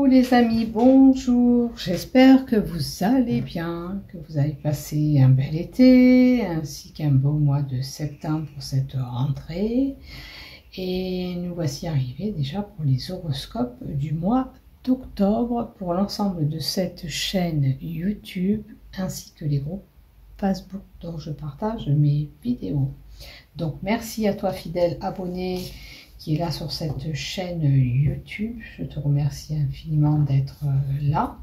les amis, bonjour, j'espère que vous allez bien, que vous avez passé un bel été ainsi qu'un beau mois de septembre pour cette rentrée. Et nous voici arrivés déjà pour les horoscopes du mois d'octobre pour l'ensemble de cette chaîne YouTube ainsi que les groupes Facebook dont je partage mes vidéos. Donc merci à toi fidèle abonné qui est là sur cette chaîne YouTube. Je te remercie infiniment d'être là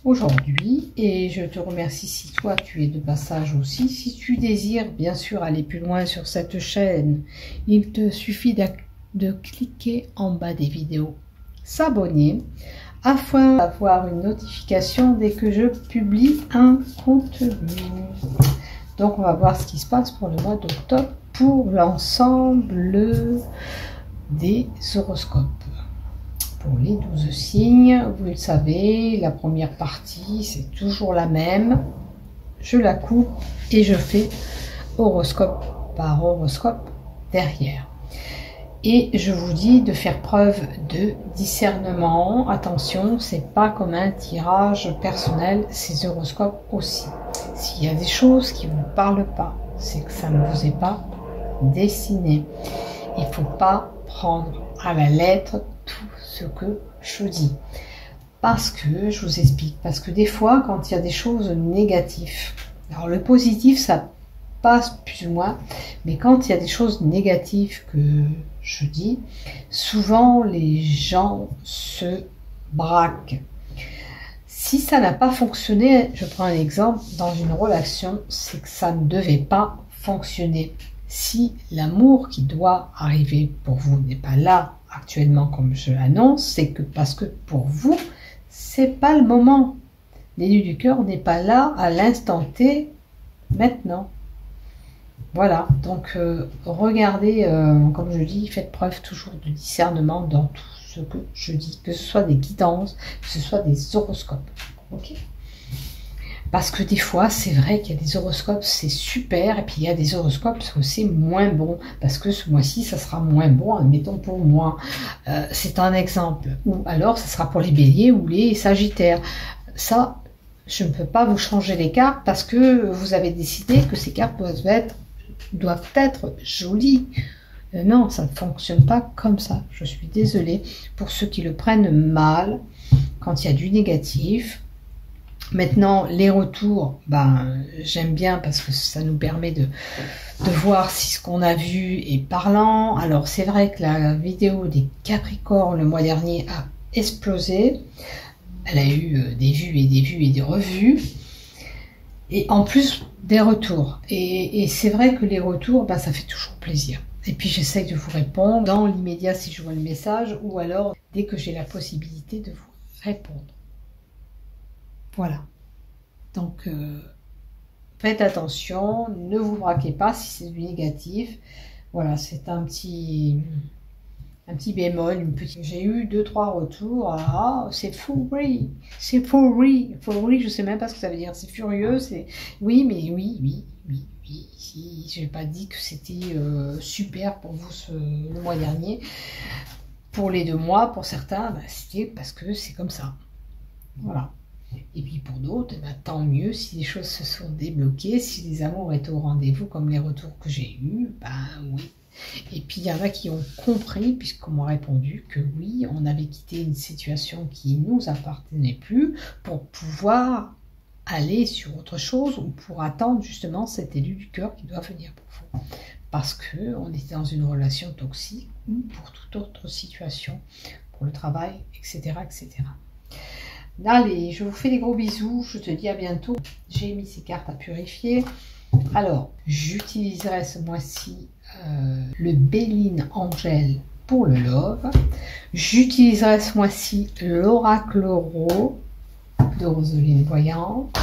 aujourd'hui et je te remercie si toi tu es de passage aussi. Si tu désires bien sûr aller plus loin sur cette chaîne, il te suffit de cliquer en bas des vidéos, s'abonner afin d'avoir une notification dès que je publie un contenu. Donc on va voir ce qui se passe pour le mois d'octobre pour l'ensemble des horoscopes. Pour les 12 signes, vous le savez, la première partie, c'est toujours la même. Je la coupe et je fais horoscope par horoscope derrière. Et je vous dis de faire preuve de discernement. Attention, c'est pas comme un tirage personnel, ces horoscopes aussi. S'il y a des choses qui ne vous parlent pas, c'est que ça ne vous est pas destiné. Il ne faut pas prendre à la lettre tout ce que je dis. Parce que, je vous explique, parce que des fois, quand il y a des choses négatives, alors le positif, ça passe plus ou moins, mais quand il y a des choses négatives que je dis, souvent les gens se braquent. Si ça n'a pas fonctionné, je prends un exemple, dans une relation, c'est que ça ne devait pas fonctionner. Si l'amour qui doit arriver pour vous n'est pas là actuellement comme je l'annonce, c'est que parce que pour vous, c'est pas le moment. L'élu du cœur n'est pas là à l'instant T maintenant. Voilà, donc regardez, comme je dis, faites preuve toujours de discernement dans tout ce que je dis, que ce soit des guidances, que ce soit des horoscopes. Ok ? Parce que des fois, c'est vrai qu'il y a des horoscopes, c'est super, et puis il y a des horoscopes où c'est moins bon, parce que ce mois-ci, ça sera moins bon, admettons pour moi. C'est un exemple. Ou alors, ça sera pour les béliers ou les sagittaires. Ça, je ne peux pas vous changer les cartes, parce que vous avez décidé que ces cartes doivent être jolies. Non, ça ne fonctionne pas comme ça. Je suis désolée pour ceux qui le prennent mal, quand il y a du négatif. Maintenant, les retours, j'aime bien parce que ça nous permet de voir si ce qu'on a vu est parlant. Alors, c'est vrai que la vidéo des Capricornes le mois dernier a explosé. Elle a eu des vues et des vues et des revues. Et en plus, des retours. Et c'est vrai que les retours, ça fait toujours plaisir. Et puis, j'essaye de vous répondre dans l'immédiat si je vois le message ou alors dès que j'ai la possibilité de vous répondre. Voilà, donc faites attention, ne vous braquez pas si c'est du négatif. Voilà, c'est un petit bémol, j'ai eu 2-3 retours. Ah, c'est fury, je sais même pas ce que ça veut dire, c'est furieux, c'est oui, mais oui, si j'ai pas dit que c'était super pour vous le mois dernier, pour les 2 mois, pour certains, c'était parce que c'est comme ça, voilà. Et puis pour d'autres, tant mieux si les choses se sont débloquées, si les amours étaient au rendez-vous comme les retours que j'ai eus, oui. Et puis il y en a qui ont compris, puisqu'on m'a répondu que oui, on avait quitté une situation qui ne nous appartenait plus pour pouvoir aller sur autre chose ou pour attendre justement cet élu du cœur qui doit venir pour vous. Parce qu'on était dans une relation toxique ou pour toute autre situation, pour le travail, etc. etc. Allez, je vous fais des gros bisous, je te dis à bientôt. J'ai mis ces cartes à purifier. Alors, j'utiliserai ce mois-ci le Béline Angel pour le love. J'utiliserai ce mois-ci l'Oracle Ro de Roseline Voyante.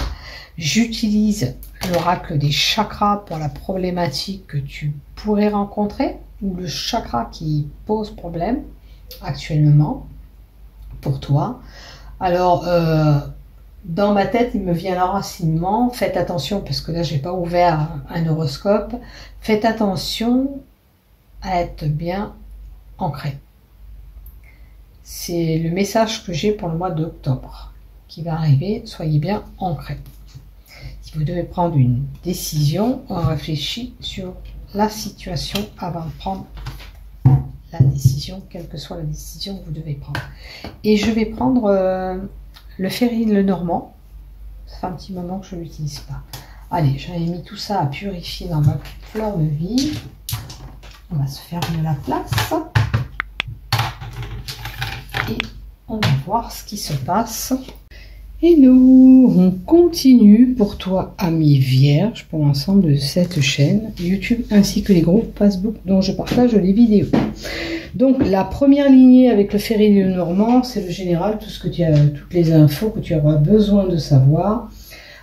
J'utilise l'Oracle des chakras pour la problématique que tu pourrais rencontrer ou le chakra qui pose problème actuellement pour toi. Alors, dans ma tête, il me vient l'enracinement. Faites attention, parce que là, j'ai pas ouvert un horoscope. Faites attention à être bien ancré. C'est le message que j'ai pour le mois d'octobre qui va arriver. Soyez bien ancrés. Si vous devez prendre une décision, on réfléchit sur la situation avant de prendre la décision, quelle que soit la décision que vous devez prendre. Et je vais prendre le Féril Lenormand. Ça fait un petit moment que je ne l'utilise pas. Allez, j'avais mis tout ça à purifier dans ma fleur de vie. On va se faire de la place. Et on va voir ce qui se passe. Hello, on continue pour toi, ami vierge, pour l'ensemble de cette chaîne YouTube ainsi que les groupes Facebook dont je partage les vidéos. Donc la première lignée avec le Féril Lenormand, c'est le général, tout ce que tu as, toutes les infos que tu auras besoin de savoir.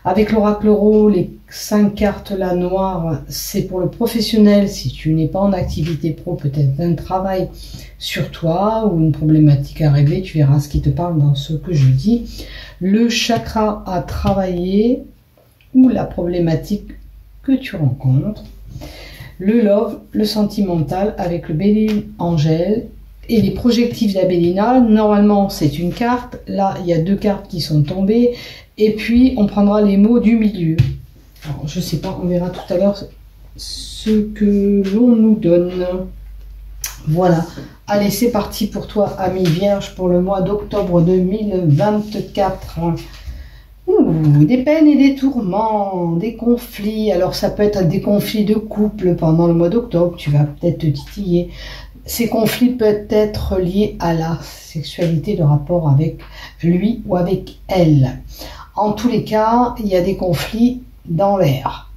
Avec l'oracle Euro, les 5 cartes là noires, c'est pour le professionnel. Si tu n'es pas en activité pro, peut-être un travail sur toi ou une problématique à régler, tu verras ce qui te parle dans ce que je dis. Le chakra à travailler ou la problématique que tu rencontres. Le love, le sentimental avec le Béline Angèle et les projectifs d'Abélina. Normalement, c'est une carte. Là, il y a 2 cartes qui sont tombées. Et puis, on prendra les mots du milieu. Alors, je sais pas, on verra tout à l'heure ce que l'on nous donne. Voilà. Allez, c'est parti pour toi, ami vierge, pour le mois d'octobre 2024. Des peines et des tourments, des conflits. Alors, ça peut être des conflits de couple pendant le mois d'octobre. Tu vas peut-être te titiller. Ces conflits peuvent être liés à la sexualité, de rapport avec lui ou avec elle. En tous les cas, il y a des conflits dans l'air.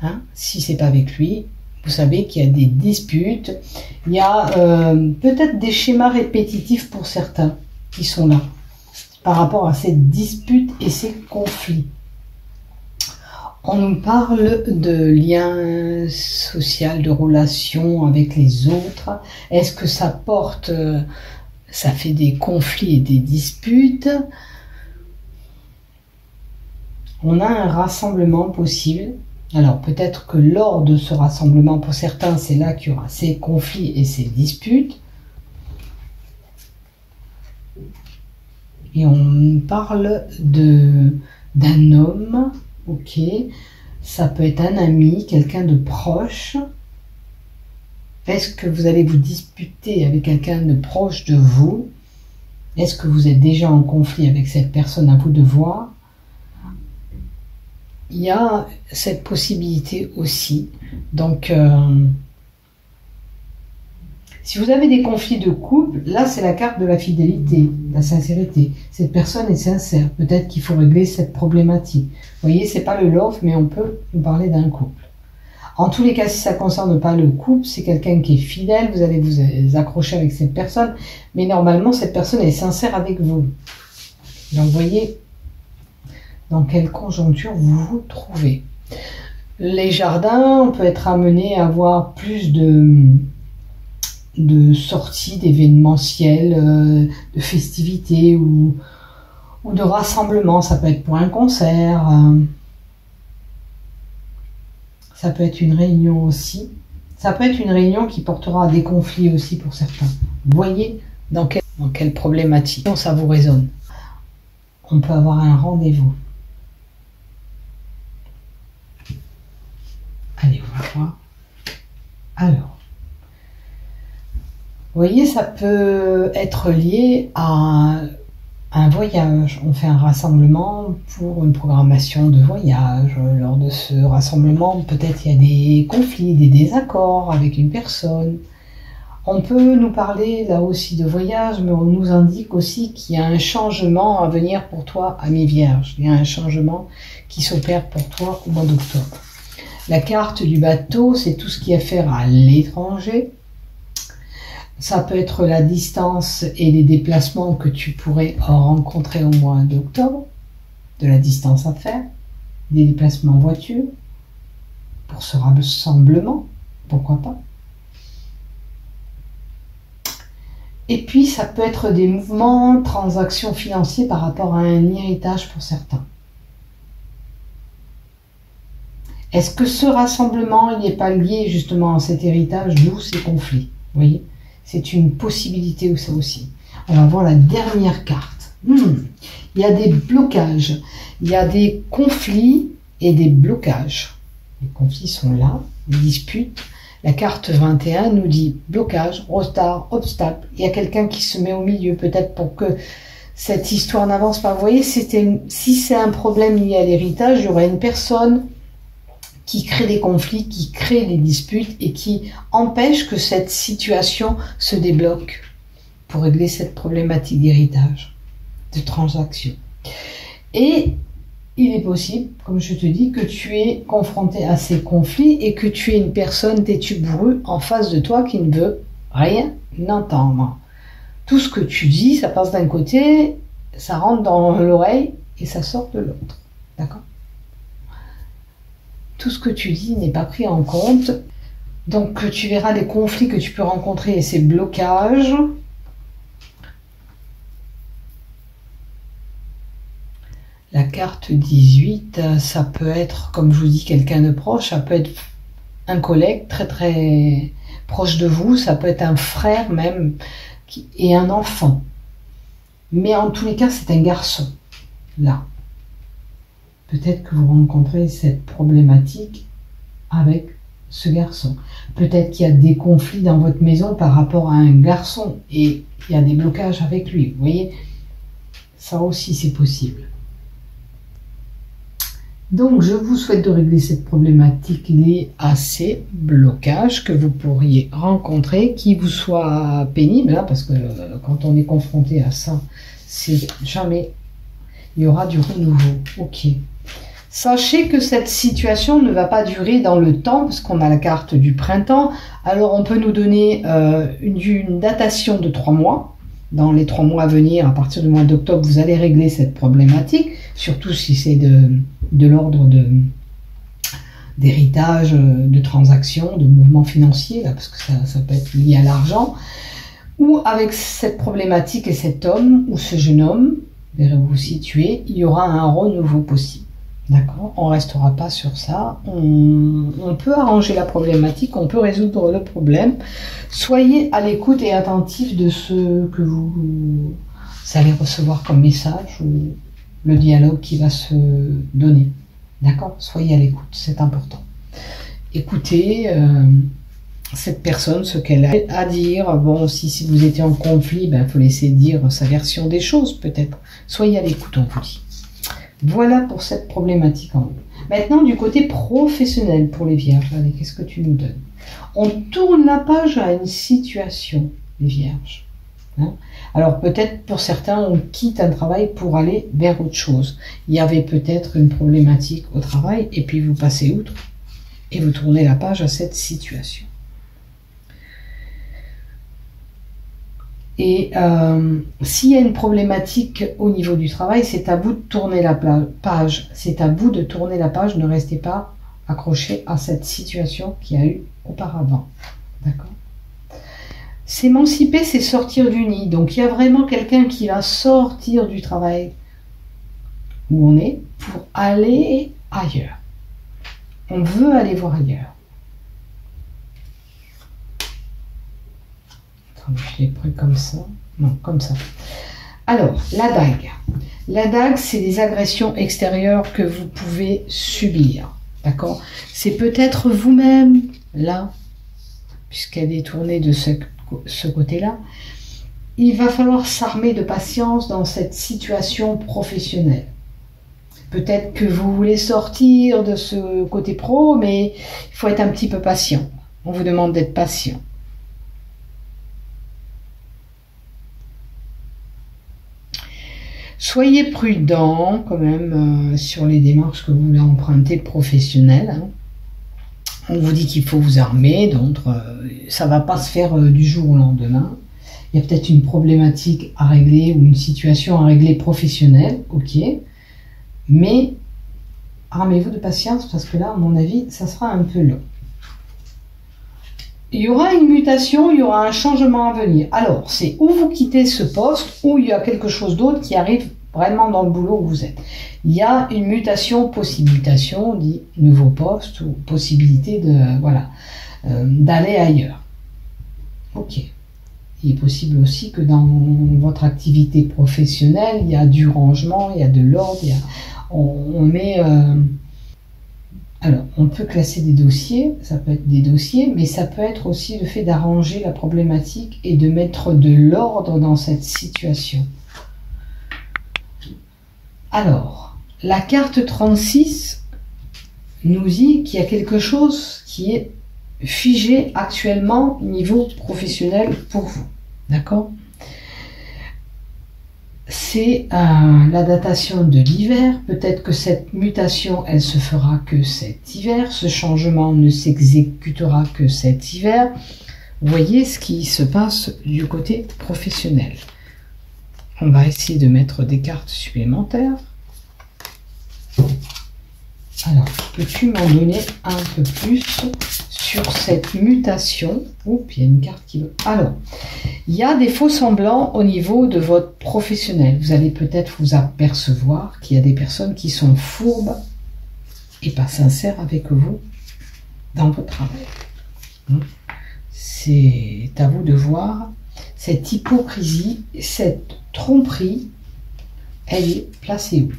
Hein? Si c'est pas avec lui, vous savez qu'il y a des disputes. Il y a peut-être des schémas répétitifs pour certains qui sont là par rapport à ces disputes et ces conflits. On nous parle de liens sociaux, de relations avec les autres. Est-ce que ça porte, ça fait des conflits et des disputes? On a un rassemblement possible. Alors peut-être que lors de ce rassemblement, pour certains, c'est là qu'il y aura ces conflits et ces disputes. Et on parle d'un homme, ok, ça peut être un ami, quelqu'un de proche. Est-ce que vous allez vous disputer avec quelqu'un de proche de vous? Est-ce que vous êtes déjà en conflit avec cette personne, à vous de voir? Il y a cette possibilité aussi. Donc, si vous avez des conflits de couple, là c'est la carte de la fidélité, de la sincérité. Cette personne est sincère. Peut-être qu'il faut régler cette problématique. Vous voyez, c'est pas le love, mais on peut nous parler d'un couple. En tous les cas, si ça ne concerne pas le couple, c'est quelqu'un qui est fidèle, vous allez vous accrocher avec cette personne, mais normalement cette personne est sincère avec vous. Donc vous voyez dans quelle conjoncture vous vous trouvez. Les jardins, on peut être amené à avoir plus de sorties, d'événementiels, de festivités ou de rassemblements. Ça peut être pour un concert, ça peut être une réunion aussi. Ça peut être une réunion qui portera à des conflits aussi pour certains. Vous voyez dans quelle problématique ça vous résonne. On peut avoir un rendez-vous. Allez, on va voir. Alors, vous voyez, ça peut être lié à un voyage. On fait un rassemblement pour une programmation de voyage. Lors de ce rassemblement, peut-être il y a des conflits, des désaccords avec une personne. On peut nous parler là aussi de voyage, mais on nous indique aussi qu'il y a un changement à venir pour toi, ami vierge. Il y a un changement qui s'opère pour toi au mois d'octobre. La carte du bateau, c'est tout ce qui a affaire à l'étranger. Ça peut être la distance et les déplacements que tu pourrais rencontrer au mois d'octobre, de la distance à faire, des déplacements en voiture, pour ce rassemblement, pourquoi pas. Et puis ça peut être des mouvements, transactions financières par rapport à un héritage pour certains. Est-ce que ce rassemblement n'est pas lié justement à cet héritage, d'où ces conflits? Vous voyez, c'est une possibilité ou ça aussi. On va voir la dernière carte. Il y a des blocages, il y a des conflits et des blocages. Les conflits sont là, les disputes. La carte 21 nous dit blocage, retard, obstacle. Il y a quelqu'un qui se met au milieu, peut-être pour que cette histoire n'avance pas. Vous voyez, si c'est un problème lié à l'héritage, il y aurait une personne qui crée des conflits, qui crée des disputes et qui empêche que cette situation se débloque pour régler cette problématique d'héritage, de transaction. Et il est possible, comme je te dis, que tu es confronté à ces conflits et que tu aies une personne têtue bourrue en face de toi qui ne veut rien entendre. Tout ce que tu dis, ça passe d'un côté, ça rentre dans l'oreille et ça sort de l'autre. D'accord ? Tout ce que tu dis n'est pas pris en compte. Donc tu verras les conflits que tu peux rencontrer et ces blocages. La carte 18, ça peut être, comme je vous dis, quelqu'un de proche, ça peut être un collègue très très proche de vous, ça peut être un frère même, et un enfant. Mais en tous les cas, c'est un garçon, là. Peut-être que vous rencontrez cette problématique avec ce garçon. Peut-être qu'il y a des conflits dans votre maison par rapport à un garçon, et il y a des blocages avec lui, vous voyez. Ça aussi, c'est possible. Donc, je vous souhaite de régler cette problématique liée à ces blocages que vous pourriez rencontrer, qui vous soient pénibles, hein, parce que quand on est confronté à ça, c'est jamais, il y aura du renouveau. Ok. Sachez que cette situation ne va pas durer dans le temps, parce qu'on a la carte du printemps. Alors, on peut nous donner une datation de 3 mois. Dans les 3 mois à venir, à partir du mois d'octobre, vous allez régler cette problématique, surtout si c'est de l'ordre d'héritage, de transactions, de mouvements financiers, là, parce que ça peut être lié à l'argent, ou avec cette problématique et cet homme, ou ce jeune homme, verrez-vous vous situer, il y aura un renouveau possible. D'accord ? On ne restera pas sur ça. On peut arranger la problématique, on peut résoudre le problème. Soyez à l'écoute et attentif de ce que vous allez recevoir comme message ou le dialogue qui va se donner. D'accord ? Soyez à l'écoute, c'est important. Écoutez cette personne, ce qu'elle a à dire. Bon, si vous étiez en conflit, il faut laisser dire sa version des choses, peut-être. Soyez à l'écoute, on vous dit. Voilà pour cette problématique en haut. Maintenant, du côté professionnel pour les vierges, allez, qu'est-ce que tu nous donnes? On tourne la page à une situation, les vierges. Hein? Alors peut-être pour certains, on quitte un travail pour aller vers autre chose. Il y avait peut-être une problématique au travail et puis vous passez outre et vous tournez la page à cette situation. Et s'il y a une problématique au niveau du travail, c'est à vous de tourner la page. C'est à vous de tourner la page. Ne restez pas accroché à cette situation qu'il y a eu auparavant. D'accord ? S'émanciper, c'est sortir du nid. Donc il y a vraiment quelqu'un qui va sortir du travail où on est pour aller ailleurs. On veut aller voir ailleurs. Je l'ai pris comme ça. Non, comme ça. Alors, la dague. La dague, c'est des agressions extérieures que vous pouvez subir. D'accord ? C'est peut-être vous-même, là, puisqu'elle est tournée de ce côté-là. Il va falloir s'armer de patience dans cette situation professionnelle. Peut-être que vous voulez sortir de ce côté pro, mais il faut être un petit peu patient. On vous demande d'être patient. Soyez prudent quand même sur les démarches que vous voulez emprunter professionnelles. Hein. On vous dit qu'il faut vous armer, donc ça ne va pas se faire du jour au lendemain. Il y a peut-être une problématique à régler ou une situation à régler professionnelle, ok. Mais armez-vous de patience parce que là, à mon avis, ça sera un peu long. Il y aura une mutation, il y aura un changement à venir. Alors, c'est où vous quittez ce poste, ou il y a quelque chose d'autre qui arrive vraiment dans le boulot où vous êtes. Il y a une mutation, mutation, on dit nouveau poste, ou possibilité de, voilà, d'aller ailleurs. Ok. Il est possible aussi que dans votre activité professionnelle, il y a du rangement, il y a de l'ordre, on met... alors, on peut classer des dossiers, ça peut être des dossiers, mais ça peut être aussi le fait d'arranger la problématique et de mettre de l'ordre dans cette situation. Alors, la carte 36 nous dit qu'il y a quelque chose qui est figé actuellement au niveau professionnel pour vous. D'accord? C'est la datation de l'hiver. Peut-être que cette mutation, elle se fera que cet hiver. Ce changement ne s'exécutera que cet hiver. Vous voyez ce qui se passe du côté professionnel. On va essayer de mettre des cartes supplémentaires. Alors, peux-tu m'en donner un peu plus sur cette mutation? Oups, il y a une carte qui veut... Alors, il y a des faux semblants au niveau de votre professionnel. Vous allez peut-être vous apercevoir qu'il y a des personnes qui sont fourbes et pas sincères avec vous dans votre travail. C'est à vous de voir. Cette hypocrisie, cette tromperie, elle est placée où?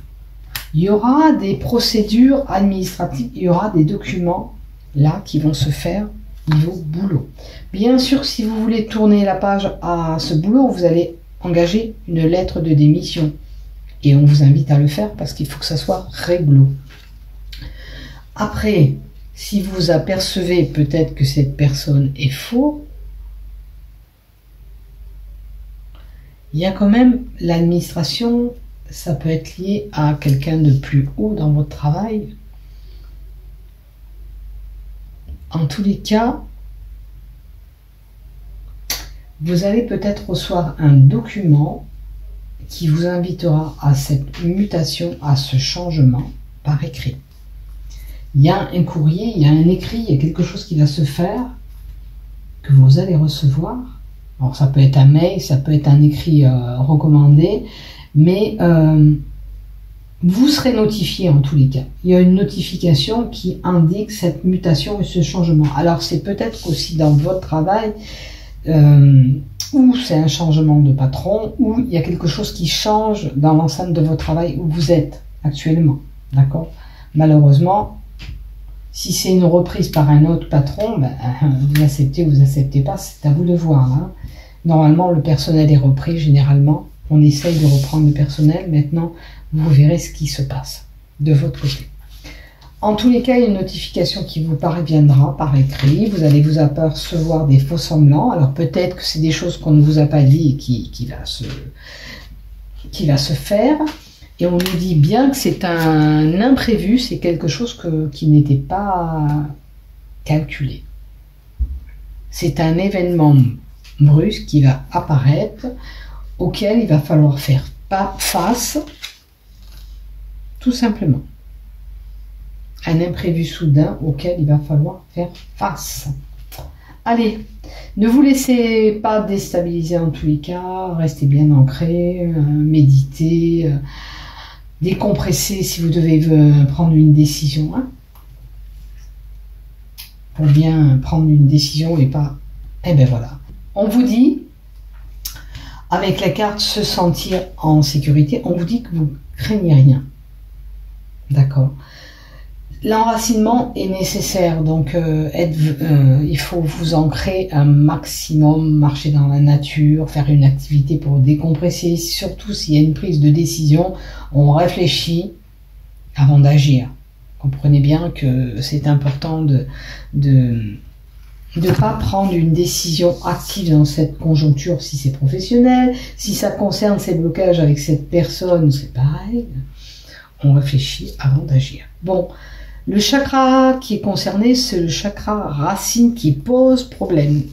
Il y aura des procédures administratives, il y aura des documents là qui vont se faire niveau boulot. Bien sûr, si vous voulez tourner la page à ce boulot, vous allez engager une lettre de démission. Et on vous invite à le faire parce qu'il faut que ça soit réglo. Après, si vous apercevez peut-être que cette personne est faux, il y a quand même l'administration. Ça peut être lié à quelqu'un de plus haut dans votre travail. En tous les cas, vous allez peut-être recevoir un document qui vous invitera à cette mutation, à ce changement par écrit. Il y a un courrier, il y a un écrit, il y a quelque chose qui va se faire que vous allez recevoir. Alors ça peut être un mail, ça peut être un écrit recommandé, mais vous serez notifié en tous les cas. Il y a une notification qui indique cette mutation et ce changement. Alors c'est peut-être aussi dans votre travail où c'est un changement de patron, où il y a quelque chose qui change dans l'enceinte de votre travail où vous êtes actuellement. D'accord? Malheureusement, si c'est une reprise par un autre patron, ben, vous acceptez ou vous acceptez pas, c'est à vous de voir. Hein. Normalement, le personnel est repris généralement. On essaye de reprendre le personnel. Maintenant, vous verrez ce qui se passe de votre côté. En tous les cas, il y a une notification qui vous parviendra par écrit. Vous allez vous apercevoir des faux semblants. Alors peut-être que c'est des choses qu'on ne vous a pas dit et qui va se faire. Et on nous dit bien que c'est un imprévu, c'est quelque chose qui n'était pas calculé. C'est un événement brusque qui va apparaître, auquel il va falloir faire face, tout simplement. Un imprévu soudain auquel il va falloir faire face. Allez, ne vous laissez pas déstabiliser en tous les cas, restez bien ancré, méditez, décompressez si vous devez prendre une décision. Hein, pour bien prendre une décision et pas... Eh ben voilà. On vous dit, avec la carte se sentir en sécurité, on vous dit que vous craignez rien. D'accord. L'enracinement est nécessaire, donc il faut vous ancrer un maximum, marcher dans la nature, faire une activité pour décompresser. Surtout s'il y a une prise de décision, on réfléchit avant d'agir. Comprenez bien que c'est important de ne pas prendre une décision active dans cette conjoncture si c'est professionnel. Si ça concerne ces blocages avec cette personne, c'est pareil. On réfléchit avant d'agir. Bon, le chakra qui est concerné, c'est le chakra racine qui pose problème.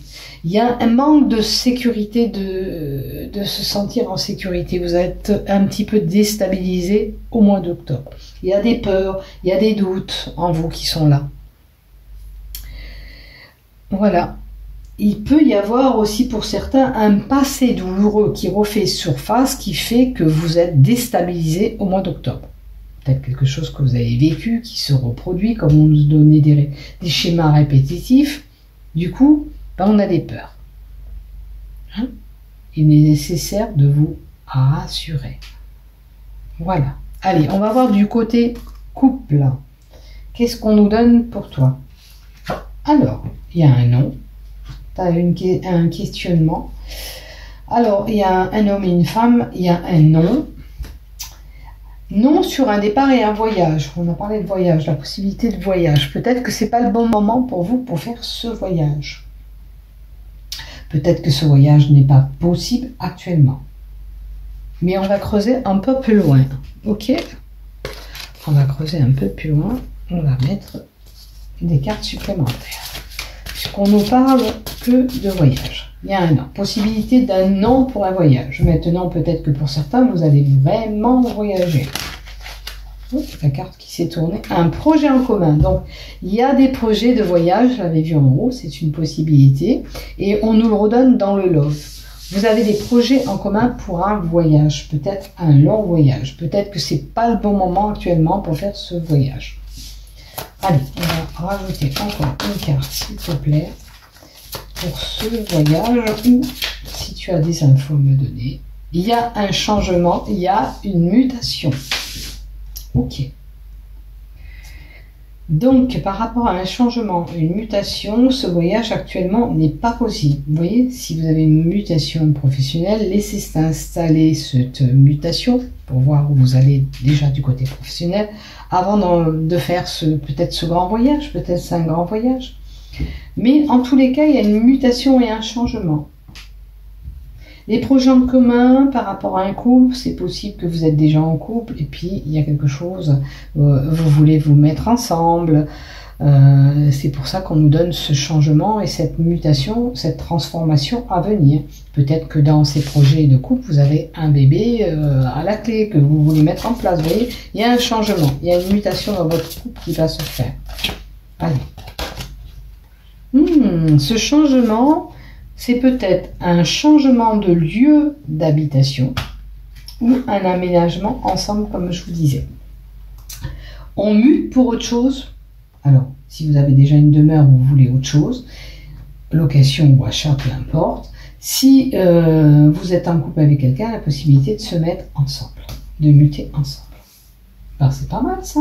Il y a un manque de sécurité, de se sentir en sécurité. Vous êtes un petit peu déstabilisé au mois d'octobre. Il y a des peurs, il y a des doutes en vous qui sont là. Voilà. Il peut y avoir aussi pour certains un passé douloureux qui refait surface, qui fait que vous êtes déstabilisé au mois d'octobre. Peut-être quelque chose que vous avez vécu, qui se reproduit, comme on nous donnait des schémas répétitifs. Du coup, ben on a des peurs. Hein? Il est nécessaire de vous rassurer. Voilà. Allez, on va voir du côté couple. Qu'est-ce qu'on nous donne pour toi? Alors, il y a un non. Tu as un questionnement. Alors, il y a un homme et une femme. Il y a un non. Non sur un départ et un voyage. On a parlé de voyage, la possibilité de voyage. Peut-être que ce n'est pas le bon moment pour vous pour faire ce voyage. Peut-être que ce voyage n'est pas possible actuellement. Mais on va creuser un peu plus loin. Ok? On va creuser un peu plus loin. On va mettre des cartes supplémentaires. Puisqu'on nous parle que de voyage. Il y a un non. Possibilité d'un non pour un voyage. Maintenant, peut-être que pour certains, vous allez vraiment voyager. La carte qui s'est tournée. Un projet en commun. Donc, il y a des projets de voyage. Je l'avais vu en haut. C'est une possibilité. Et on nous le redonne dans le love. Vous avez des projets en commun pour un voyage. Peut-être un long voyage. Peut-être que c'est pas le bon moment actuellement pour faire ce voyage. Allez, on va rajouter encore une carte, s'il te plaît, pour ce voyage, ou si tu as des infos à me donner. Il y a un changement, il y a une mutation. Ok. Donc, par rapport à un changement, une mutation, ce voyage actuellement n'est pas possible. Vous voyez, si vous avez une mutation professionnelle, laissez s'installer cette mutation pour voir où vous allez déjà du côté professionnel avant de faire peut-être ce grand voyage, peut-être c'est un grand voyage. Mais en tous les cas, il y a une mutation et un changement. Les projets en commun par rapport à un couple, c'est possible que vous êtes déjà en couple et puis il y a quelque chose, vous voulez vous mettre ensemble. C'est pour ça qu'on nous donne ce changement et cette mutation, cette transformation à venir. Peut-être que dans ces projets de couple, vous avez un bébé à la clé que vous voulez mettre en place. Vous voyez, il y a un changement, il y a une mutation dans votre couple qui va se faire. Allez. Ce changement, c'est peut-être un changement de lieu d'habitation ou un aménagement ensemble, comme je vous disais. On mute pour autre chose. Alors, si vous avez déjà une demeure où vous voulez autre chose, location ou achat, peu importe. Si vous êtes en couple avec quelqu'un, la possibilité de se mettre ensemble, de muter ensemble. Alors, c'est pas mal ça.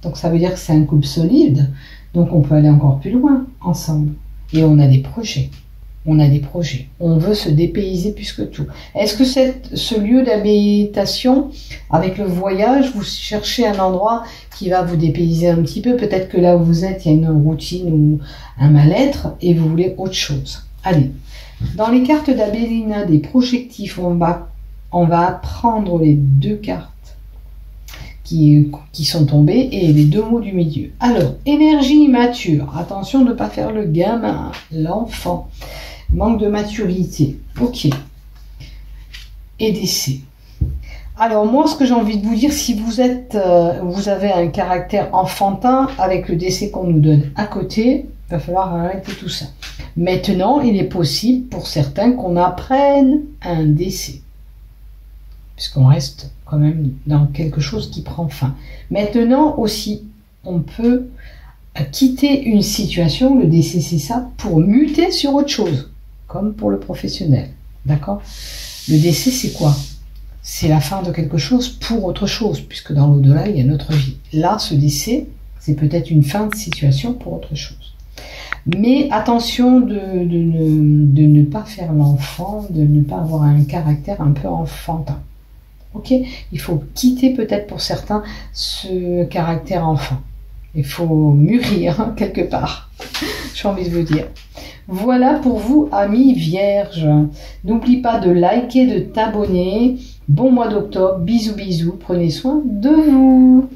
Donc, ça veut dire que c'est un couple solide. Donc, on peut aller encore plus loin ensemble. Et on a des projets. On a des projets. On veut se dépayser plus que tout. Est-ce que ce lieu d'habitation, avec le voyage, vous cherchez un endroit qui va vous dépayser un petit peu? Peut-être que là où vous êtes, il y a une routine ou un mal-être et vous voulez autre chose. Allez. Dans les cartes d'Abelina des projectifs, on va prendre les deux cartes qui sont tombées et les deux mots du milieu. Alors, énergie immature. Attention de ne pas faire le gamin, l'enfant. Manque de maturité. Ok. Et décès. Alors moi, ce que j'ai envie de vous dire, si vous avez un caractère enfantin avec le décès qu'on nous donne à côté, il va falloir arrêter tout ça. Maintenant, il est possible pour certains qu'on apprenne un décès. Puisqu'on reste quand même dans quelque chose qui prend fin. Maintenant aussi, on peut quitter une situation, le décès c'est ça, pour muter sur autre chose, comme pour le professionnel. D'accord? Le décès c'est quoi? C'est la fin de quelque chose pour autre chose, puisque dans l'au-delà, il y a notre vie. Là, ce décès, c'est peut-être une fin de situation pour autre chose. Mais attention de ne pas faire l'enfant, de ne pas avoir un caractère un peu enfantin. Ok? Il faut quitter peut-être pour certains ce caractère enfant. Il faut mûrir quelque part. J'ai envie de vous dire. Voilà pour vous, amis vierges. N'oublie pas de liker, de t'abonner. Bon mois d'octobre. Bisous, bisous. Prenez soin de vous.